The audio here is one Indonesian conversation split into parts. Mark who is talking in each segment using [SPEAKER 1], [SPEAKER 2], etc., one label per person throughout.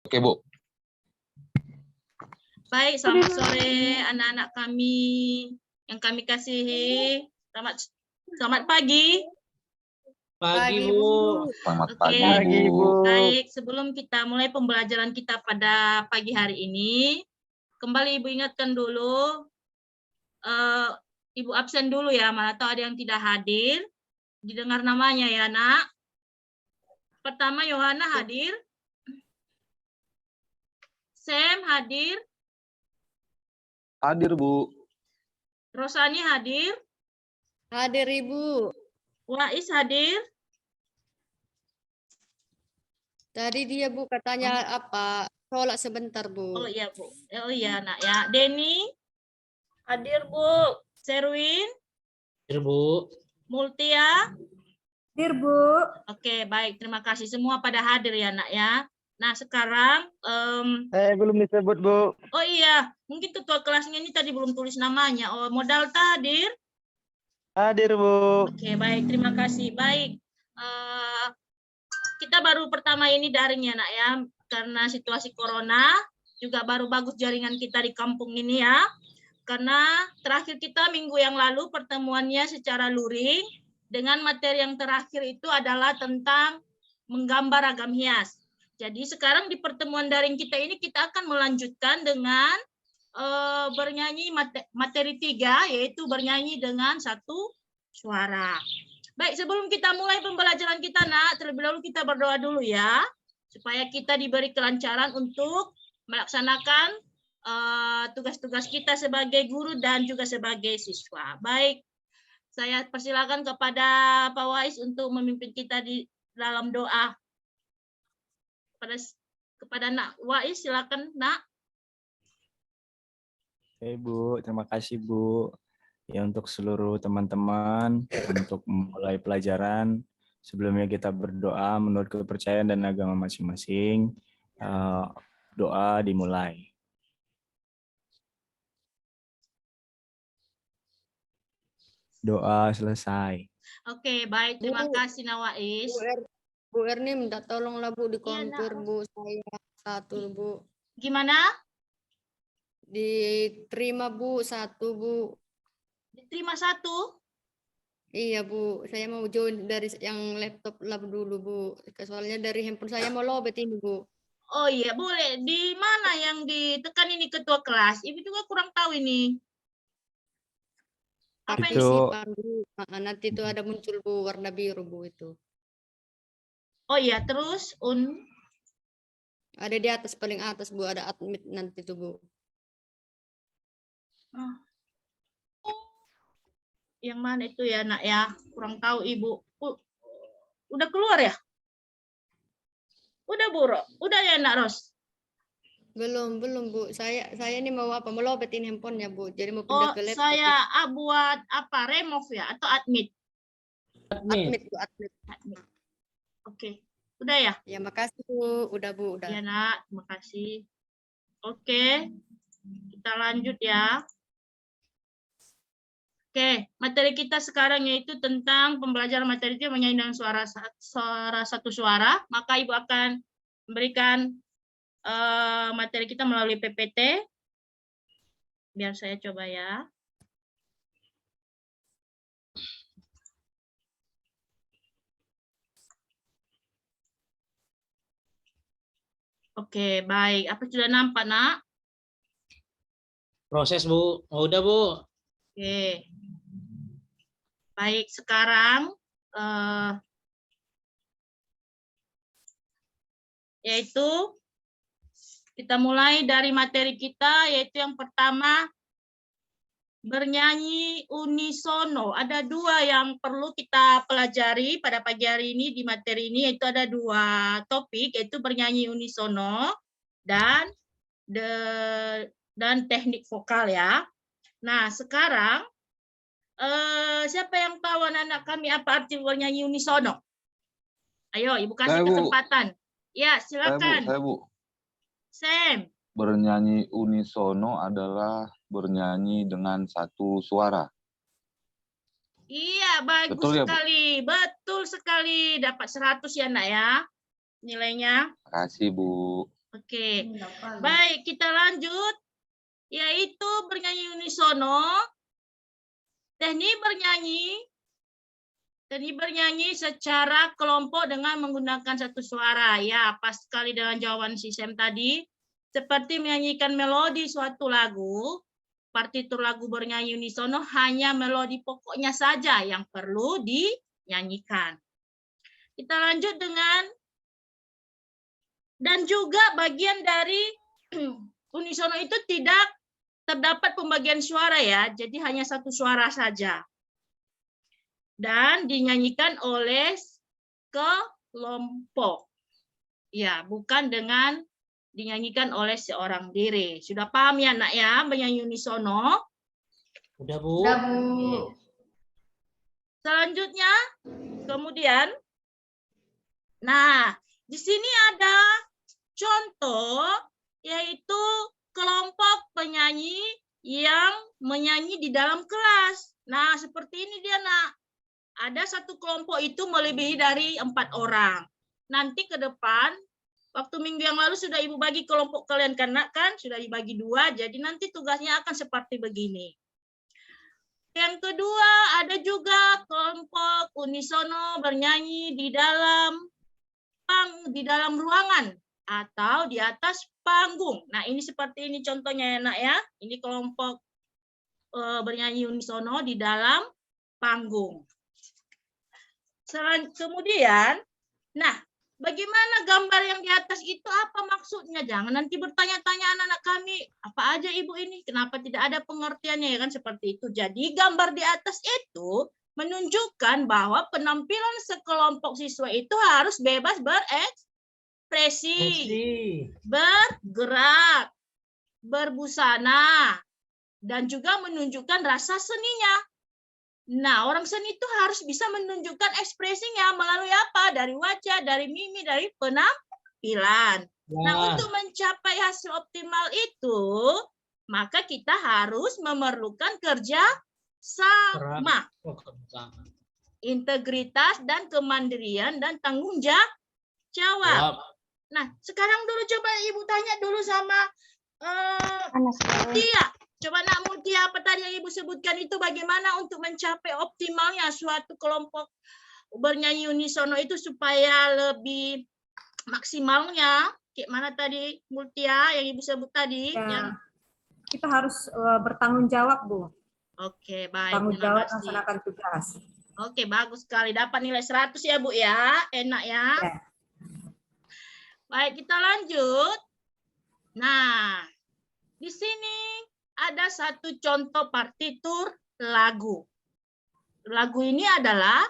[SPEAKER 1] Oke, Bu.
[SPEAKER 2] Baik, selamat sore anak-anak kami yang kami kasihi. Selamat pagi.
[SPEAKER 3] Pagi, Bu.
[SPEAKER 1] Selamat
[SPEAKER 2] Oke.
[SPEAKER 1] pagi, Bu.
[SPEAKER 2] Baik, sebelum kita mulai pembelajaran kita pada pagi hari ini, kembali Ibu ingatkan dulu, Ibu absen dulu ya, mana tahu ada yang tidak hadir. Didengar namanya ya, Nak. Pertama, Yohana hadir. Sam hadir.
[SPEAKER 1] Hadir, Bu.
[SPEAKER 2] Rosani hadir.
[SPEAKER 4] Hadir Ibu.
[SPEAKER 2] Wais hadir.
[SPEAKER 4] Tadi dia Bu katanya apa? Sholat sebentar
[SPEAKER 2] Oh
[SPEAKER 4] Bu.
[SPEAKER 2] iya, Bu. Oh iya, Nak ya. Denny hadir, Bu. Serwin,
[SPEAKER 3] Hadir, Bu.
[SPEAKER 2] Multia.
[SPEAKER 5] Hadir, Bu.
[SPEAKER 2] Oke, baik. Terima kasih semua pada hadir ya, Nak ya. Nah, sekarang
[SPEAKER 6] Belum disebut, Bu.
[SPEAKER 2] oh iya, mungkin ketua kelasnya ini tadi belum tulis namanya. Oh, Modalta hadir.
[SPEAKER 6] Hadir, Bu.
[SPEAKER 2] Oke, baik. Terima kasih. Baik. Kita baru pertama ini daring ya, Nak ya. Karena situasi corona, juga baru bagus jaringan kita di kampung ini ya. Karena terakhir kita minggu yang lalu pertemuannya secara luring, dengan materi yang terakhir itu adalah tentang menggambar ragam hias. Jadi sekarang di pertemuan daring kita ini kita akan melanjutkan dengan bernyanyi materi 3, yaitu bernyanyi dengan satu suara. Baik, sebelum kita mulai pembelajaran kita, Nak, terlebih dahulu kita berdoa dulu ya, supaya kita diberi kelancaran untuk melaksanakan tugas-tugas kita sebagai guru dan juga sebagai siswa. Baik, saya persilakan kepada Pak Wais untuk memimpin kita di dalam doa. Kepada Nak Wais, silakan, Nak.
[SPEAKER 6] Oke, Bu. Terima kasih, Bu. Ya, untuk seluruh teman-teman, untuk memulai pelajaran, sebelumnya kita berdoa menurut kepercayaan dan agama masing-masing. Doa dimulai. Doa selesai.
[SPEAKER 2] Oke, baik. Terima kasih, Nak Wais.
[SPEAKER 4] Bu Erni minta tolonglah Bu dikonfir
[SPEAKER 2] Nak.
[SPEAKER 4] Bu saya satu Bu.
[SPEAKER 2] Gimana?
[SPEAKER 4] Diterima Bu satu Bu.
[SPEAKER 2] Diterima satu?
[SPEAKER 4] Iya Bu, saya mau join dari yang laptop lab dulu Bu. Soalnya dari handphone saya mau lobet ini Bu.
[SPEAKER 2] Oh iya, boleh. Di mana yang ditekan ini ketua kelas? Ibu juga kurang tahu ini. Apa
[SPEAKER 6] Itu-
[SPEAKER 2] ini?
[SPEAKER 4] Partisipan Bu. Nanti itu ada muncul Bu warna biru Bu itu.
[SPEAKER 2] Oh iya, terus
[SPEAKER 4] Ada di atas paling atas Bu, ada admit nanti tuh Bu.
[SPEAKER 2] yang mana itu ya, Nak ya? Kurang tahu Ibu. Udah keluar ya? Udah, Bu. Udah ya, Nak Ros?
[SPEAKER 4] Belum Bu. Saya ini mau apa? Mau lobetin handphonenya Bu. Jadi mau
[SPEAKER 2] Oh,
[SPEAKER 4] pindah ke laptop.
[SPEAKER 2] saya buat apa? Remove ya? Atau admit?
[SPEAKER 4] Admit Bu, admit.
[SPEAKER 2] Admit. Oke. Udah ya?
[SPEAKER 4] Ya makasih Bu. Udah Bu, udah.
[SPEAKER 2] Ya, Nak. Terima kasih. Oke. Kita lanjut ya. Oke, materi kita sekarang yaitu tentang pembelajaran materi itu menyanyi dengan suara satu suara. Maka Ibu akan memberikan materi kita melalui PPT. Biar saya coba ya. Oke, baik. Apa sudah nampak, Nak?
[SPEAKER 3] Proses, Bu. Oh, udah, Bu.
[SPEAKER 2] Oke. Baik, sekarang yaitu kita mulai dari materi kita, yaitu yang pertama bernyanyi unisono. Ada dua yang perlu kita pelajari pada pagi hari ini di materi ini, yaitu ada dua topik, yaitu bernyanyi unisono dan teknik vokal ya. Nah, sekarang siapa yang tahu anak-anak kami apa arti bernyanyi unisono? Ayo, Ibu kasih
[SPEAKER 1] Saya, Bu.
[SPEAKER 2] kesempatan. Ya, silakan.
[SPEAKER 1] Saya, Bu.
[SPEAKER 2] Sam.
[SPEAKER 1] Bernyanyi unisono adalah bernyanyi dengan satu suara.
[SPEAKER 2] Iya, bagus
[SPEAKER 1] Betul ya, Bu?
[SPEAKER 2] sekali. Betul sekali. Dapat 100 ya, Nak ya. Nilainya.
[SPEAKER 1] Terima kasih, Bu.
[SPEAKER 2] Oke. Baik, kita lanjut. Yaitu bernyanyi unisono. Teknik bernyanyi secara kelompok dengan menggunakan satu suara. Ya, pas sekali dengan jawaban si Sam tadi. Seperti menyanyikan melodi suatu lagu, partitur lagu bernyanyi unisono hanya melodi pokoknya saja yang perlu dinyanyikan. Kita lanjut dengan, dan juga bagian dari unisono itu tidak terdapat pembagian suara ya, jadi hanya satu suara saja. Dan dinyanyikan oleh kelompok. Ya, bukan dengan dinyanyikan oleh seorang diri. Sudah paham ya nak ya, bernyanyi unisono?
[SPEAKER 3] Udah, Bu.
[SPEAKER 5] Udah, Bu.
[SPEAKER 2] Selanjutnya, kemudian, nah, di sini ada contoh, yaitu kelompok penyanyi yang menyanyi di dalam kelas. Nah, seperti ini dia, nak. Ada satu kelompok itu melebihi dari 4 orang. Nanti ke depan, waktu minggu yang lalu sudah Ibu bagi kelompok kalian, karena kan sudah dibagi 2, jadi nanti tugasnya akan seperti begini. Yang kedua, ada juga kelompok unisono bernyanyi di dalam ruangan atau di atas panggung. Nah, ini seperti ini contohnya ya, nak ya. Ini kelompok bernyanyi unisono di dalam panggung. Kemudian, nah, bagaimana gambar yang di atas itu, apa maksudnya? Jangan nanti bertanya-tanya anak-anak kami, apa aja Ibu ini? Kenapa tidak ada pengertiannya, ya kan seperti itu. Jadi gambar di atas itu menunjukkan bahwa penampilan sekelompok siswa itu harus bebas berekspresi, bergerak, berbusana, dan juga menunjukkan rasa seninya. Nah, orang seni itu harus bisa menunjukkan ekspresinya melalui apa? Dari wajah, dari mimik, dari penampilan. Nah, untuk mencapai hasil optimal itu, maka kita harus memerlukan kerja sama. Integritas dan kemandirian dan tanggung jawab. Nah, sekarang dulu coba Ibu tanya dulu sama Mutia. Coba nak Mutia, apa tadi yang Ibu sebutkan itu, bagaimana untuk mencapai optimalnya suatu kelompok bernyanyi unisono itu supaya lebih maksimalnya? Kayak mana tadi Mutia yang Ibu sebut tadi?
[SPEAKER 5] Ya,
[SPEAKER 2] yang...
[SPEAKER 5] Kita harus bertanggung jawab, Bu.
[SPEAKER 2] Oke, baik.
[SPEAKER 5] Tanggung jawab melaksanakan tugas.
[SPEAKER 2] Oke, bagus sekali. Dapat nilai 100 ya, Bu ya. Enak ya.
[SPEAKER 5] Ya.
[SPEAKER 2] Baik, kita lanjut. Nah, di sini ada satu contoh partitur lagu. Lagu ini adalah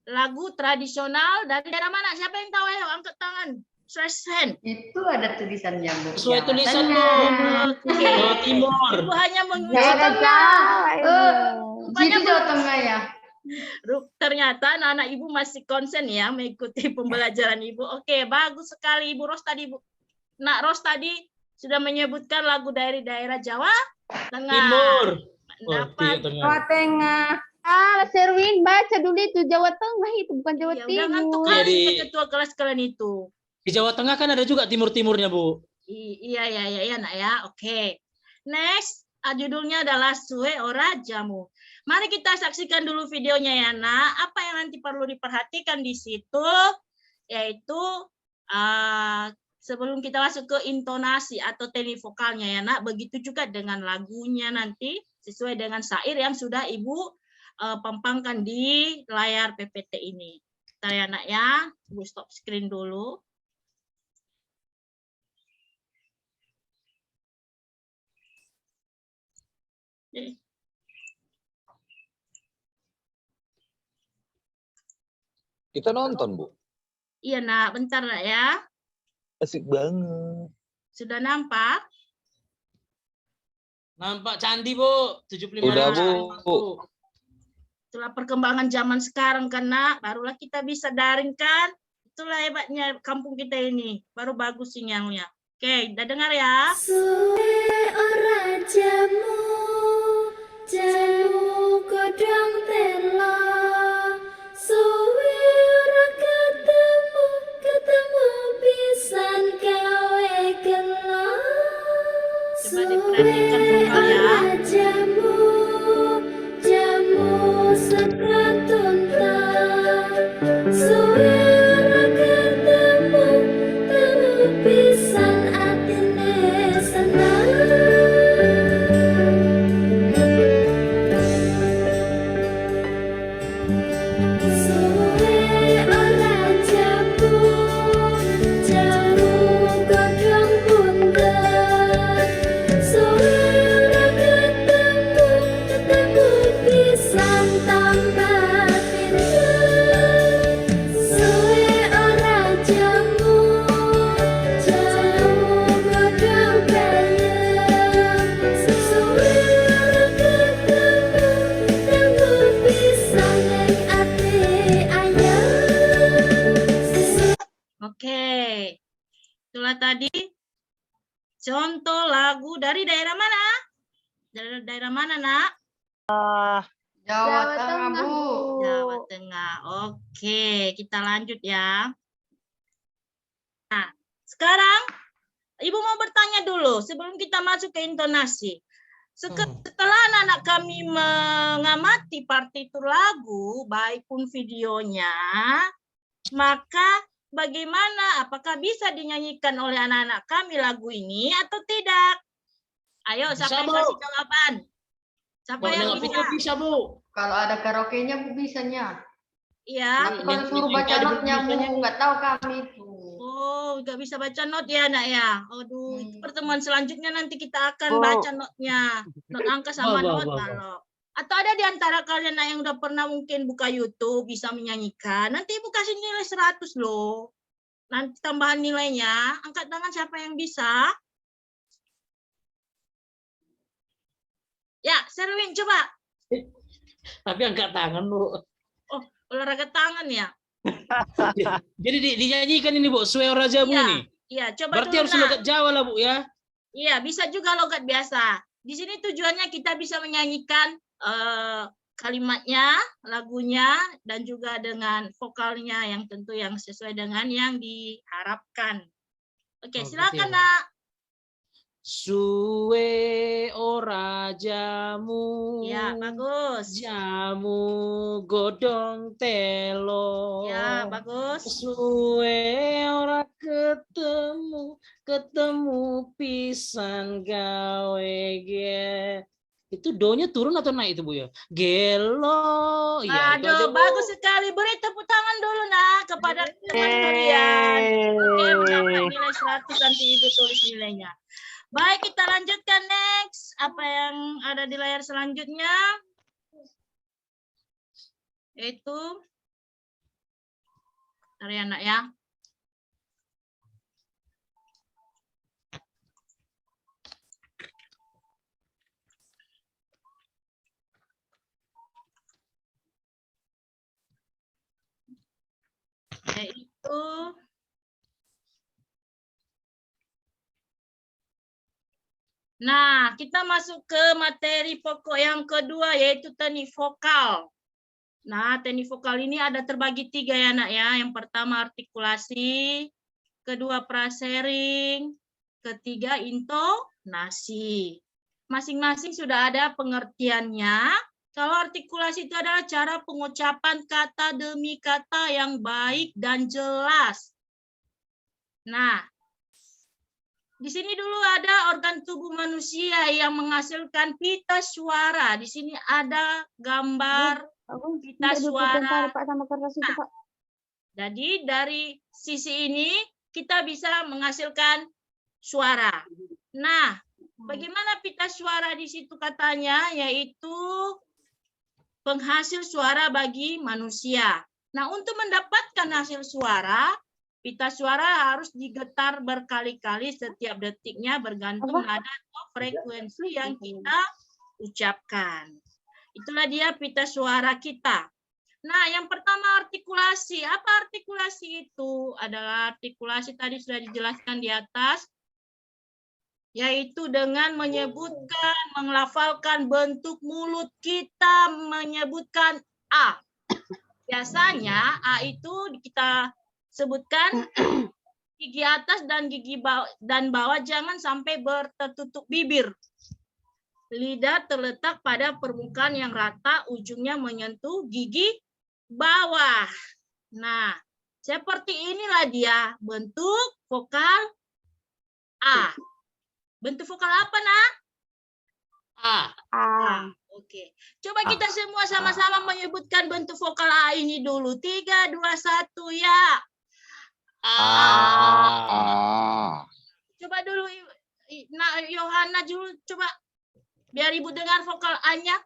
[SPEAKER 2] lagu tradisional dari daerah mana? Siapa yang tahu? Ayo, angkat tangan. Raise hand.
[SPEAKER 7] Itu ada tulisannya, Bu.
[SPEAKER 3] Sesuai tulisan, Bu. Jawa Timur.
[SPEAKER 2] Ibu hanya
[SPEAKER 7] Jawa Tengah. Itu Jawa Tengah ya.
[SPEAKER 2] Ternyata anak-anak Ibu masih konsen ya mengikuti pembelajaran Ibu. Oke, bagus sekali Ibu Ros tadi, Bu. Nak Ros tadi sudah menyebutkan lagu dari daerah Jawa Tengah.
[SPEAKER 3] Timur.
[SPEAKER 5] Jawa Tengah.
[SPEAKER 7] Serwin baca dulu itu Jawa Tengah, itu bukan Jawa
[SPEAKER 2] Ya, udah
[SPEAKER 7] Timur.
[SPEAKER 2] ngantuk kali ketua kelas kalian itu.
[SPEAKER 3] Di Jawa Tengah kan ada juga timur-timurnya, Bu.
[SPEAKER 2] Iya, nak ya. Oke. Next, judulnya adalah Suwe Ora Jamu. Mari kita saksikan dulu videonya ya, nak. Apa yang nanti perlu diperhatikan di situ, yaitu sebelum kita masuk ke intonasi atau teknik vokalnya ya, nak. Begitu juga dengan lagunya nanti, sesuai dengan syair yang sudah Ibu pampangkan di layar PPT ini. Bentar ya, nak ya. Ibu stop screen dulu.
[SPEAKER 1] Kita nonton, Bu.
[SPEAKER 2] Iya, nak. Bentar, nak ya.
[SPEAKER 1] Asik banget.
[SPEAKER 2] Sudah nampak?
[SPEAKER 3] Nampak candi, Bu. 75
[SPEAKER 1] Udah,
[SPEAKER 3] ribu.
[SPEAKER 1] Bu.
[SPEAKER 2] Itulah perkembangan zaman sekarang kan, nak. Barulah kita bisa daring kan. Itulah hebatnya kampung kita ini. Baru bagus sinyalnya. Oke, udah dengar ya?
[SPEAKER 8] Suwe ora jamu, jamu kodong tela. Suwe ora ketemu, ketemu pisan gawe
[SPEAKER 2] Coba diperhatikan vokal ya.
[SPEAKER 8] Jamu, jamu sekatunta, suara ketemu, temu pisan atine senang. Suwe ora jamu, jamu godhong punten. Suwe ora ketemu, ketemu pisan tambah pinter. Suwe ora jamu, jamu godhong bayem. Suwe ora ketemu, ketemu pisan ning ati ayem.
[SPEAKER 2] Oke. Itulah tadi contoh lagu dari daerah mana? Dari daerah mana, Nak?
[SPEAKER 7] Jawa Tengah, Bu.
[SPEAKER 2] Jawa Tengah. Oke, kita lanjut ya. Nah, sekarang Ibu mau bertanya dulu sebelum kita masuk ke intonasi. Setelah anak-anak kami mengamati partitur lagu, baik pun videonya, maka bagaimana? Apakah bisa dinyanyikan oleh anak-anak kami lagu ini atau tidak? Ayo, siapa yang
[SPEAKER 3] Bu.
[SPEAKER 2] kasih jawaban? Siapa
[SPEAKER 3] Kalau
[SPEAKER 2] yang
[SPEAKER 3] nggak
[SPEAKER 2] bisa?
[SPEAKER 3] bisa, bisa, Bu.
[SPEAKER 7] Kalau ada karaoke-nya, Bu, bisanya.
[SPEAKER 2] Iya.
[SPEAKER 7] Tapi kalau suruh baca notnya, Bu, nggak tahu kami itu.
[SPEAKER 2] Oh, nggak bisa baca not ya, Nak ya. Aduh, itu pertemuan selanjutnya nanti kita akan
[SPEAKER 1] Oh.
[SPEAKER 2] baca notnya. Not angka sama
[SPEAKER 3] Wah, wah,
[SPEAKER 2] not
[SPEAKER 3] wah, wah.
[SPEAKER 2] kalau. Atau ada di antara kalian Nak, yang udah pernah mungkin buka YouTube bisa menyanyikan. Nanti Ibu kasih nilai 100 loh. Nanti tambahan nilainya. Angkat tangan siapa yang bisa. Ya, Serwin coba.
[SPEAKER 3] Tapi angkat tangan, Bu.
[SPEAKER 2] Oh, olahraga tangan ya.
[SPEAKER 3] Jadi dinyanyikan ini, Bu, suara jamu
[SPEAKER 2] Iya.
[SPEAKER 3] ini.
[SPEAKER 2] Iya, coba
[SPEAKER 3] Berarti
[SPEAKER 2] dulu,
[SPEAKER 3] harus
[SPEAKER 2] Nak.
[SPEAKER 3] logat Jawa lah, Bu, ya.
[SPEAKER 2] Iya, bisa juga logat biasa. Di sini tujuannya kita bisa menyanyikan kalimatnya, lagunya, dan juga dengan vokalnya yang tentu yang sesuai dengan yang diharapkan. Oke,
[SPEAKER 3] Oh,
[SPEAKER 2] silakan,
[SPEAKER 3] gitu ya.
[SPEAKER 2] Nak.
[SPEAKER 3] Suwe ora jamu.
[SPEAKER 2] Ya, bagus.
[SPEAKER 3] Jamu godong telo.
[SPEAKER 2] Ya, bagus.
[SPEAKER 3] Suwe ora ketemu, ketemu pisan gawe ge. Itu do-nya turun atau naik itu, Bu ya? Gelo. Ya, itu aja,
[SPEAKER 2] Aduh,
[SPEAKER 3] Bu.
[SPEAKER 2] bagus sekali. Beri tepuk tangan dulu, Nak, kepada teman kalian. Oke, mendapat nilai 100 nanti Ibu tulis nilainya. Baik, kita lanjutkan next. Apa yang ada di layar selanjutnya? Yaitu, bentar ya, Nak ya. Yaitu nah, kita masuk ke materi pokok yang kedua yaitu teknik vokal. Nah, teknik vokal ini ada terbagi 3 ya, Nak ya. Yang pertama artikulasi, kedua frasering, ketiga intonasi. Masing-masing sudah ada pengertiannya. Kalau artikulasi itu adalah cara pengucapan kata demi kata yang baik dan jelas. Nah, di sini dulu ada organ tubuh manusia yang menghasilkan pita suara. Di sini ada gambar pita suara. Nah, jadi dari sisi ini kita bisa menghasilkan suara. Nah, bagaimana pita suara di situ katanya? Yaitu penghasil suara bagi manusia. Nah, untuk mendapatkan hasil suara, pita suara harus digetar berkali-kali setiap detiknya bergantung nada atau frekuensi yang kita ucapkan. Itulah dia pita suara kita. Nah, yang pertama artikulasi. Apa artikulasi itu? Adalah artikulasi tadi sudah dijelaskan di atas, yaitu dengan menyebutkan, menglafalkan bentuk mulut kita menyebutkan A. Biasanya A itu kita sebutkan Gigi atas dan gigi bawah jangan sampai tertutup bibir. Lidah terletak pada permukaan yang rata, ujungnya menyentuh gigi bawah. Nah, seperti inilah dia bentuk vokal A. Bentuk vokal apa, Nak?
[SPEAKER 3] A.
[SPEAKER 2] Oke. Coba kita semua sama-sama menyebutkan bentuk vokal A ini dulu. 3, 2, 1 ya. Coba dulu Yohana dulu coba biar Ibu dengar vokal A-nya.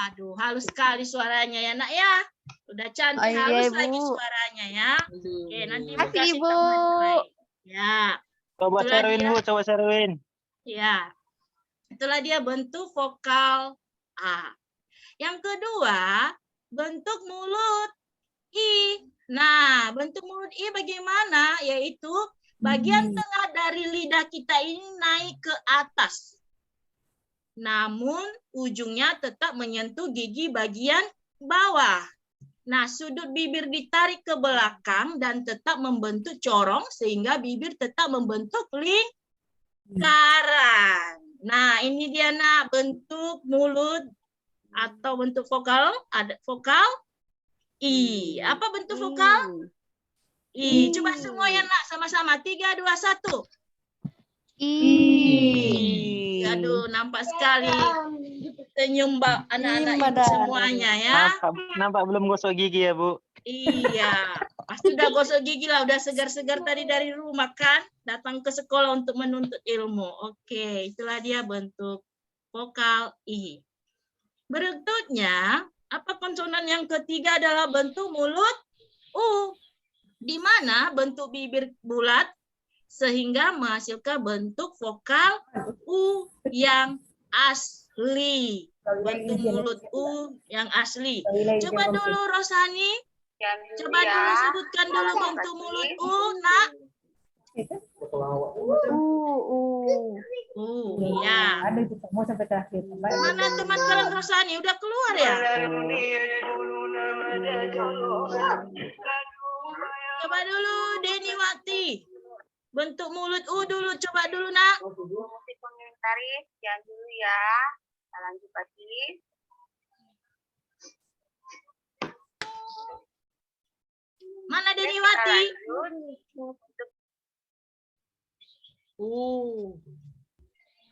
[SPEAKER 2] Aduh, halus sekali suaranya ya, Nak ya. Udah cantik, halus lagi suaranya ya. Oke, nanti Ibu kasih teman lain. Ya.
[SPEAKER 9] Coba seruin, Bu, coba seruin.
[SPEAKER 2] Ya. Itulah dia bentuk vokal A. Yang kedua, bentuk mulut I. Nah, bentuk mulut I bagaimana? Yaitu bagian tengah dari lidah kita ini naik ke atas. Namun ujungnya tetap menyentuh gigi bagian bawah. Nah, sudut bibir ditarik ke belakang dan tetap membentuk corong sehingga bibir tetap membentuk lingkaran. Nah, ini dia, Nak, bentuk mulut atau bentuk vokal. Ada vokal I. Apa bentuk vokal? I. Coba semua ya, Nak, sama-sama. 3, 2, 1. I. Aduh, nampak sekali senyum anak-anak itu semuanya ya.
[SPEAKER 9] Nampak belum gosok gigi ya, Bu?
[SPEAKER 2] Iya, pasti udah gosok gigi lah, udah segar-segar tadi dari rumah kan, datang ke sekolah untuk menuntut ilmu. Oke, itulah dia bentuk vokal I. Berikutnya, apa konsonan yang ketiga adalah bentuk mulut U, di mana bentuk bibir bulat sehingga menghasilkan bentuk vokal U yang asli. Bentuk mulut U yang asli. Coba dulu Rosani. Coba dulu sebutkan dulu bentuk mulut U, Nak. Ya. Mana teman kalian Rosani? Udah keluar ya? Coba dulu Deniwati. Bentuk mulut U dulu, coba dulu, Nak.
[SPEAKER 10] Komentaris, jangan dulu ya. Kita lanjut lagi.
[SPEAKER 2] Mana Deniwati?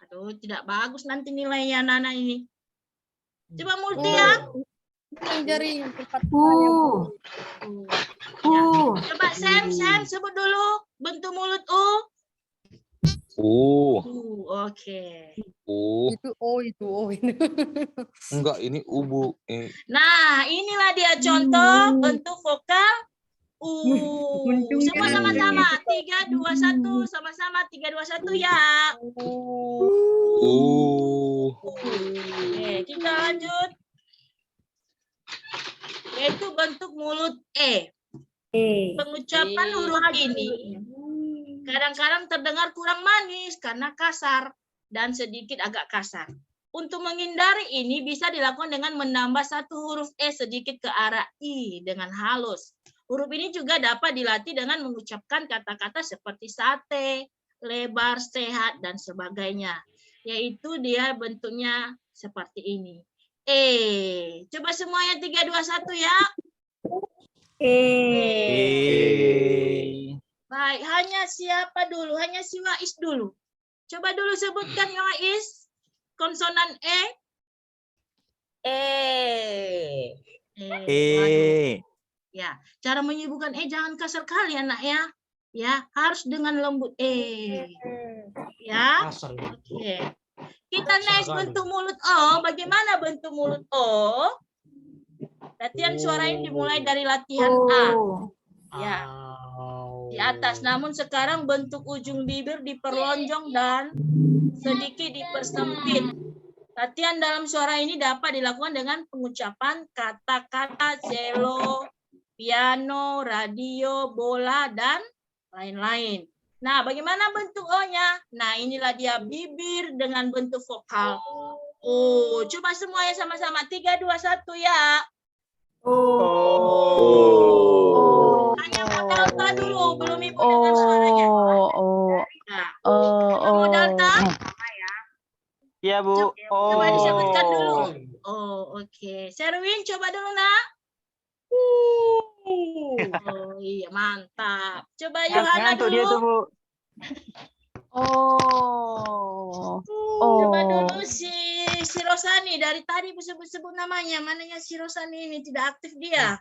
[SPEAKER 2] Aduh, tidak bagus nanti nilainya anak-anak ini. Coba Multi ya.
[SPEAKER 4] Jari yang tepat.
[SPEAKER 2] Coba Sam sebut dulu bentuk mulut U. Oke.
[SPEAKER 4] Itu O.
[SPEAKER 1] Enggak, ini ubu.
[SPEAKER 2] Nah, inilah dia contoh bentuk vokal U. Semua sama-sama. 3, 2, 1. Sama-sama 3, 2, 1 ya. Oke, kita lanjut. Yaitu bentuk mulut E. Pengucapan huruf ini kadang-kadang terdengar kurang manis karena kasar dan sedikit agak kasar. Untuk menghindari ini bisa dilakukan dengan menambah satu huruf E sedikit ke arah I dengan halus. Huruf ini juga dapat dilatih dengan mengucapkan kata-kata seperti sate, lebar, sehat, dan sebagainya. Yaitu dia bentuknya seperti ini. Coba semuanya 3, 2, 1 ya. Baik, hanya siapa dulu? Hanya si Wais dulu. Coba dulu sebutkan ya Wais. Konsonan E. Ya, cara menyebutkan jangan kasar kali anak ya. Ya, harus dengan lembut Ya. Oke. Kita next bentuk mulut O. Bagaimana bentuk mulut O? Latihan suara ini dimulai dari latihan A. Ya. Di atas. Namun sekarang bentuk ujung bibir diperlonjong dan sedikit dipersempit. Latihan dalam suara ini dapat dilakukan dengan pengucapan kata-kata cello, piano, radio, bola, dan lain-lain. Nah, bagaimana bentuk O-nya? Nah, inilah dia bibir dengan bentuk vokal. Coba semuanya sama-sama. 3, 2, 1 ya. Hanya dengar suaranya. Nah, kamu Dalta?
[SPEAKER 9] Iya, Bu.
[SPEAKER 2] Coba disebutkan dulu. Oh, oke. Sherwin, coba dulu, nak. Oh, iya, mantap. Coba Yohana
[SPEAKER 9] Ngantuk dia
[SPEAKER 2] dulu.
[SPEAKER 9] tuh, Bu.
[SPEAKER 2] Coba dulu si Rosani. Dari tadi sebut-sebut namanya. Mananya si Rosani ini? Tidak aktif dia.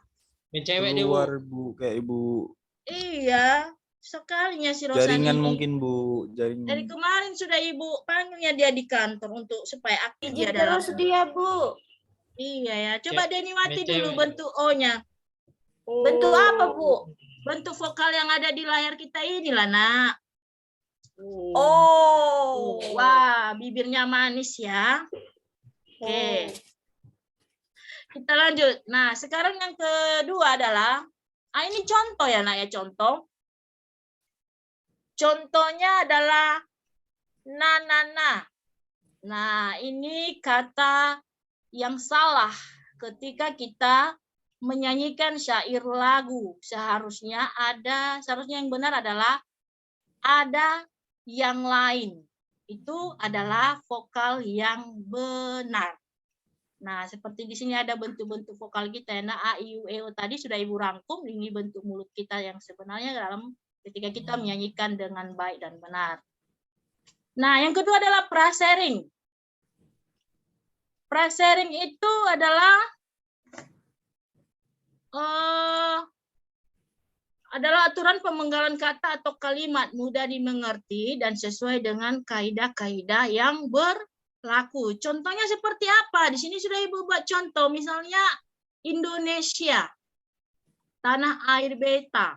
[SPEAKER 3] Main cewek dia, Bu.
[SPEAKER 6] Keluar Bu, kayak Ibu.
[SPEAKER 2] Iya. Sekalinya si Rosani
[SPEAKER 6] Jaringan
[SPEAKER 2] ini.
[SPEAKER 6] mungkin Bu, jaringan.
[SPEAKER 2] Dari kemarin sudah Ibu panggilnya dia di kantor untuk supaya aktif dia
[SPEAKER 5] Izin
[SPEAKER 2] dalam.
[SPEAKER 5] terus dia, Bu.
[SPEAKER 2] Iya ya. Coba Deniwati
[SPEAKER 3] Main
[SPEAKER 2] dulu
[SPEAKER 3] cewek.
[SPEAKER 2] bentuk O-nya.
[SPEAKER 5] Bentuk apa, Bu?
[SPEAKER 2] Bentuk vokal yang ada di layar kita inilah, nak.
[SPEAKER 5] Oh.
[SPEAKER 2] Wah, bibirnya manis ya. Oke. Kita lanjut. Nah, sekarang yang kedua adalah, ini contoh ya, nak ya, contoh. Contohnya adalah na. Nah, ini kata yang salah ketika kita menyanyikan syair lagu. Seharusnya yang benar adalah ada yang lain. Itu adalah vokal yang benar. Nah, seperti di sini ada bentuk-bentuk vokal kita. Nah, A, I, U, E, O tadi sudah Ibu rangkum. Ini bentuk mulut kita yang sebenarnya dalam ketika kita menyanyikan dengan baik dan benar. Nah, yang kedua adalah prasering. Prasering itu adalah aturan pemenggalan kata atau kalimat mudah dimengerti dan sesuai dengan kaidah-kaidah yang berlaku. Contohnya seperti apa? Di sini sudah Ibu buat contoh, misalnya Indonesia, tanah air beta.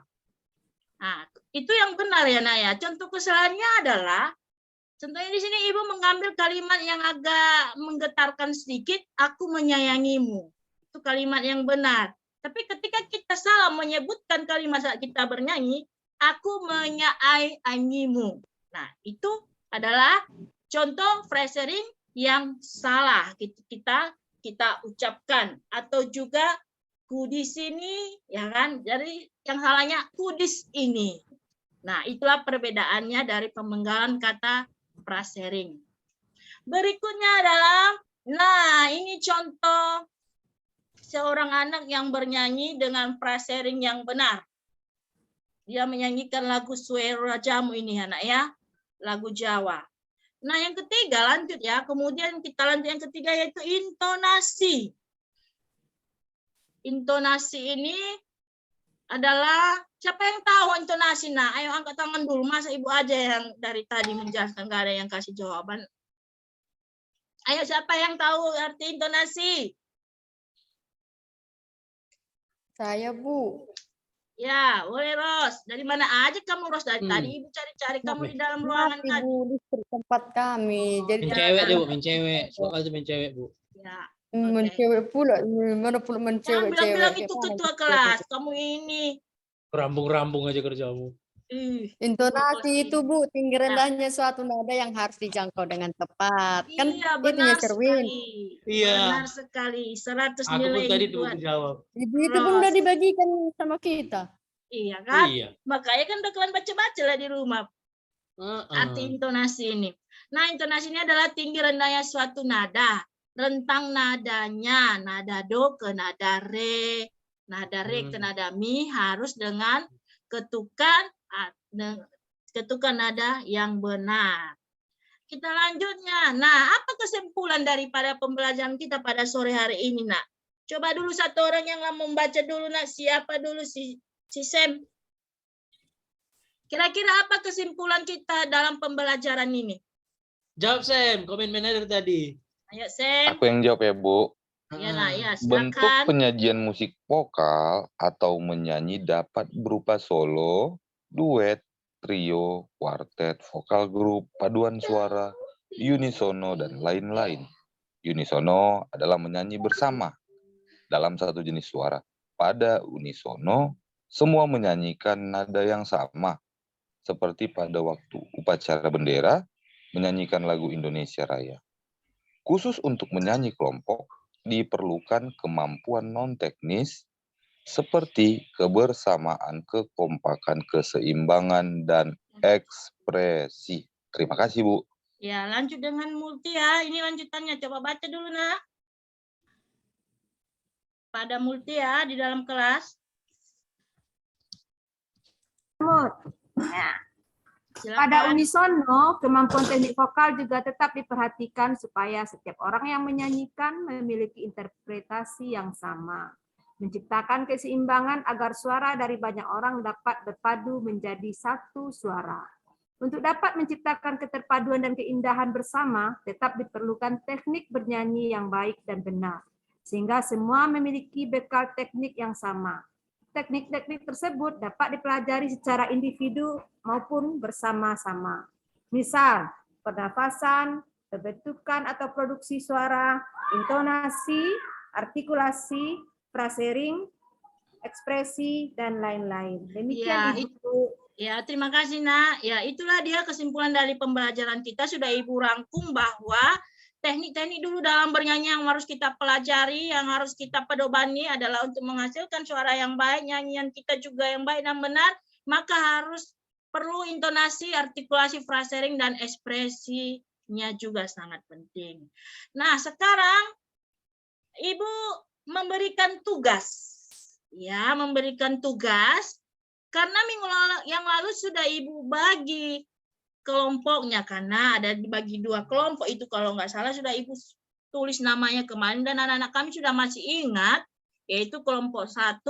[SPEAKER 2] Nah, itu yang benar ya, Naya. Contoh kesalahannya adalah, contohnya di sini Ibu mengambil kalimat yang agak menggetarkan sedikit, aku menyayangimu. Itu kalimat yang benar. Tapi ketika kita salah menyebutkan kalimat saat kita bernyanyi, aku menyayangimu. Nah, itu adalah contoh phrasing yang salah kita ucapkan. Atau juga ku di sini, ya kan? Jadi yang salahnya ku di ini. Nah, itulah perbedaannya dari pemenggalan kata phrasing. Berikutnya adalah, nah ini contoh seorang anak yang bernyanyi dengan phrasing yang benar. Dia menyanyikan lagu Suara Jamu ini anak ya, lagu Jawa. Nah yang ketiga lanjut ya, kemudian kita lanjut yang ketiga yaitu intonasi. Intonasi ini adalah, siapa yang tahu intonasi? Nah ayo angkat tangan dulu, masa Ibu aja yang dari tadi menjelaskan, nggak ada yang kasih jawaban. Ayo siapa yang tahu arti intonasi?
[SPEAKER 4] Saya, Bu.
[SPEAKER 2] Ya, boleh Ros. Dari mana aja kamu Ros? Dari tadi Ibu cari-cari kamu di dalam ruangan tadi.
[SPEAKER 4] Ibu di tempat kami. Jadi
[SPEAKER 3] Main cewek dia, Bu, main cewek. Soal itu main cewek, Bu.
[SPEAKER 2] Ya.
[SPEAKER 4] main cewek pula. Mana pula main
[SPEAKER 2] Jangan
[SPEAKER 4] cewek-cewek.
[SPEAKER 2] bilang-bilang itu ketua kelas. Kamu ini.
[SPEAKER 3] Rambung-rambung aja kerjamu.
[SPEAKER 4] Intonasi itu, Bu, tinggi rendahnya suatu nada yang harus dijangkau dengan tepat. Kan
[SPEAKER 2] Iya,
[SPEAKER 4] itu
[SPEAKER 2] benar
[SPEAKER 4] Sherwin.
[SPEAKER 2] sekali.
[SPEAKER 3] Iya.
[SPEAKER 2] Benar sekali. 100
[SPEAKER 3] Aku
[SPEAKER 2] nilai
[SPEAKER 3] pun tadi
[SPEAKER 2] buat.
[SPEAKER 3] tuh jawab.
[SPEAKER 4] Ibu itu pun udah dibagikan sama kita.
[SPEAKER 2] Iya kan?
[SPEAKER 3] Iya.
[SPEAKER 2] Makanya kan udah kalian baca-baca lah di rumah. Arti intonasi ini. Nah, intonasi ini adalah tinggi rendahnya suatu nada. Rentang nadanya, nada do ke nada re ke nada mi harus dengan ketukan nada yang benar. Kita lanjutnya. Nah, apa kesimpulan daripada pembelajaran kita pada sore hari ini, Nak? Coba dulu satu orang yang membaca dulu, Nak. Siapa dulu? Si Sam. Kira-kira apa kesimpulan kita dalam pembelajaran ini?
[SPEAKER 3] Jawab Sam, komen dari tadi.
[SPEAKER 2] Ayo Sam.
[SPEAKER 1] Aku yang jawab ya, Bu.
[SPEAKER 2] Ya, nah, ya,
[SPEAKER 1] Bentuk
[SPEAKER 2] silakan.
[SPEAKER 1] penyajian musik vokal atau menyanyi dapat berupa solo, duet, trio, kuartet, vokal grup, paduan suara, unisono, dan lain-lain. Unisono adalah menyanyi bersama dalam satu jenis suara. Pada unisono, semua menyanyikan nada yang sama. Seperti pada waktu upacara bendera, menyanyikan lagu Indonesia Raya. Khusus untuk menyanyi kelompok, diperlukan kemampuan non-teknis seperti kebersamaan, kekompakan, keseimbangan, dan ekspresi. Terima kasih, Bu.
[SPEAKER 2] Ya, lanjut dengan multi ya. Ini lanjutannya. Coba baca dulu, Nak. Pada multi ya, di dalam kelas.
[SPEAKER 5] Nah,
[SPEAKER 2] Silakan.
[SPEAKER 5] pada unisono, kemampuan teknik vokal juga tetap diperhatikan supaya setiap orang yang menyanyikan memiliki interpretasi yang sama. Menciptakan keseimbangan agar suara dari banyak orang dapat berpadu menjadi satu suara. Untuk dapat menciptakan keterpaduan dan keindahan bersama, tetap diperlukan teknik bernyanyi yang baik dan benar, sehingga semua memiliki bekal teknik yang sama. Teknik-teknik tersebut dapat dipelajari secara individu maupun bersama-sama. Misal, pernafasan, pembentukan atau produksi suara, intonasi, artikulasi, frasering, ekspresi, dan lain-lain. Demikian, Ibu.
[SPEAKER 2] Ya, terima kasih, Nak. Ya, itulah dia kesimpulan dari pembelajaran kita. Sudah Ibu rangkum bahwa teknik-teknik dulu dalam bernyanyi yang harus kita pelajari, yang harus kita pedobani adalah untuk menghasilkan suara yang baik, nyanyian kita juga yang baik dan benar, maka harus perlu intonasi, artikulasi, frasering, dan ekspresinya juga sangat penting. Nah, sekarang Ibu memberikan tugas. Ya, memberikan tugas. Karena minggu yang lalu sudah Ibu bagi kelompoknya, karena ada dibagi 2 kelompok itu kalau nggak salah sudah Ibu tulis namanya kemarin dan anak-anak kami sudah masih ingat, yaitu kelompok 1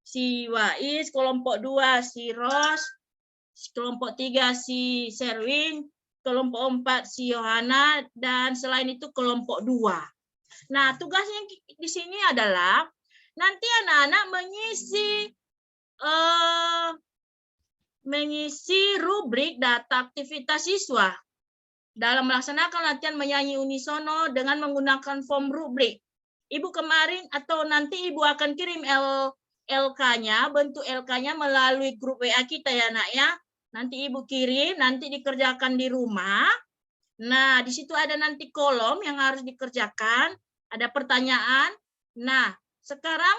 [SPEAKER 2] si Wais, kelompok 2 si Ros, kelompok 3 si Serwin, kelompok 4 si Yohana, dan selain itu kelompok 2. Nah, tugasnya di sini adalah nanti anak-anak mengisi rubrik data aktivitas siswa dalam melaksanakan latihan menyanyi unisono dengan menggunakan form rubrik. Ibu kemarin atau nanti Ibu akan kirim LK-nya, bentuk LK-nya melalui grup WA kita ya, Nak ya. Nanti Ibu kirim, nanti dikerjakan di rumah. Nah, di situ ada nanti kolom yang harus dikerjakan, ada pertanyaan. Nah, sekarang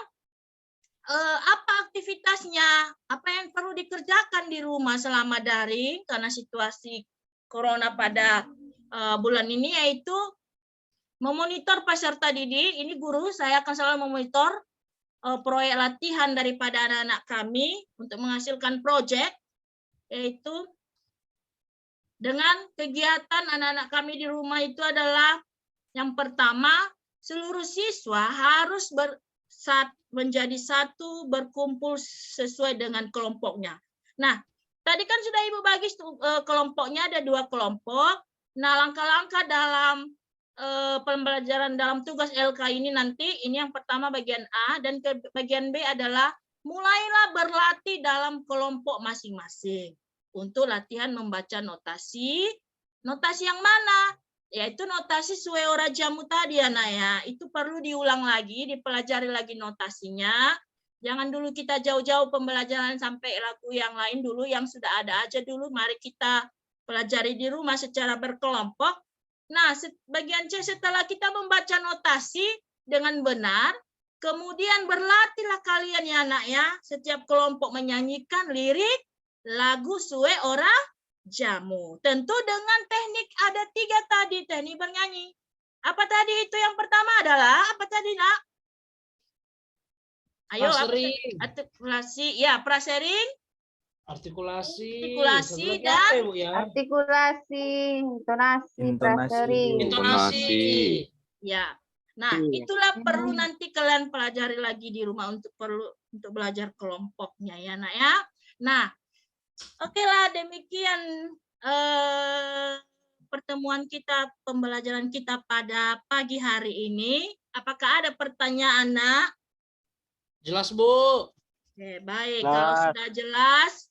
[SPEAKER 2] apa aktivitasnya, apa yang perlu dikerjakan di rumah selama daring karena situasi corona pada bulan ini, yaitu memonitor peserta didik. Ini guru, saya akan selalu memonitor proyek latihan daripada anak-anak kami untuk menghasilkan proyek, yaitu dengan kegiatan anak-anak kami di rumah itu adalah yang pertama, seluruh siswa harus menjadi satu, berkumpul sesuai dengan kelompoknya. Nah, tadi kan sudah Ibu bagi kelompoknya, ada 2 kelompok. Nah, langkah-langkah dalam pembelajaran dalam tugas LK ini nanti, ini yang pertama bagian A, dan bagian B adalah mulailah berlatih dalam kelompok masing-masing untuk latihan membaca notasi. Notasi yang mana? Yaitu notasi Sueora Jamu tadi ya, Nak ya. Itu perlu diulang lagi, dipelajari lagi notasinya. Jangan dulu kita jauh-jauh pembelajaran sampai lagu yang lain dulu, yang sudah ada aja dulu. Mari kita pelajari di rumah secara berkelompok. Nah, bagian C, setelah kita membaca notasi dengan benar, kemudian berlatihlah kalian ya, Nak ya. Setiap kelompok menyanyikan lirik lagu Sueora Jamu. Tentu dengan teknik ada 3 tadi, teknik bernyanyi. Apa tadi itu? Yang pertama adalah apa tadi, Nak? Ayo, artikulasi, ya, frasering, artikulasi dan
[SPEAKER 10] Artikulasi, intonasi, frasering.
[SPEAKER 6] Intonasi.
[SPEAKER 2] Ya. Nah, itulah perlu nanti kalian pelajari lagi di rumah untuk belajar kelompoknya ya, Nak ya. Nah, oke lah, demikian pertemuan kita, pembelajaran kita pada pagi hari ini. Apakah ada pertanyaan, Nak?
[SPEAKER 3] Jelas, Bu.
[SPEAKER 2] Oke, baik. Kalau sudah jelas,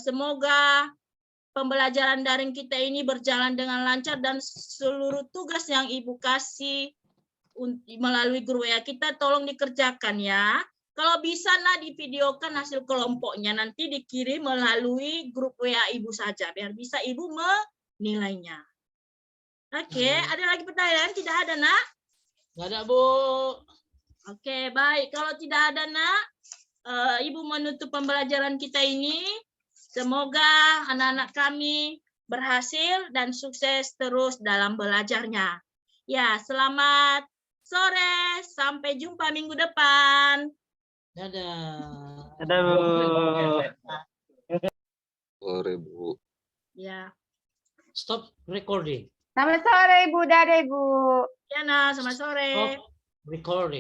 [SPEAKER 2] semoga pembelajaran daring kita ini berjalan dengan lancar dan seluruh tugas yang Ibu kasih melalui grup WA kita tolong dikerjakan ya. Kalau bisa, Nak, divideokan hasil kelompoknya, nanti dikirim melalui grup WA Ibu saja, biar bisa Ibu menilainya. Oke, ada lagi pertanyaan? Tidak ada, Nak?
[SPEAKER 3] Nggak ada, Bu.
[SPEAKER 2] Oke, baik. Kalau tidak ada, Nak, Ibu menutup pembelajaran kita ini. Semoga anak-anak kami berhasil dan sukses terus dalam belajarnya. Ya, selamat sore. Sampai jumpa minggu depan.
[SPEAKER 3] Dadah.
[SPEAKER 9] Dadah, Bu.
[SPEAKER 1] Sore, Bu.
[SPEAKER 2] Ya,
[SPEAKER 3] Stop recording.
[SPEAKER 7] Selamat sore Ibu, dadah Ibu.
[SPEAKER 2] ya, Nak. Selamat sore.
[SPEAKER 3] Stop recording.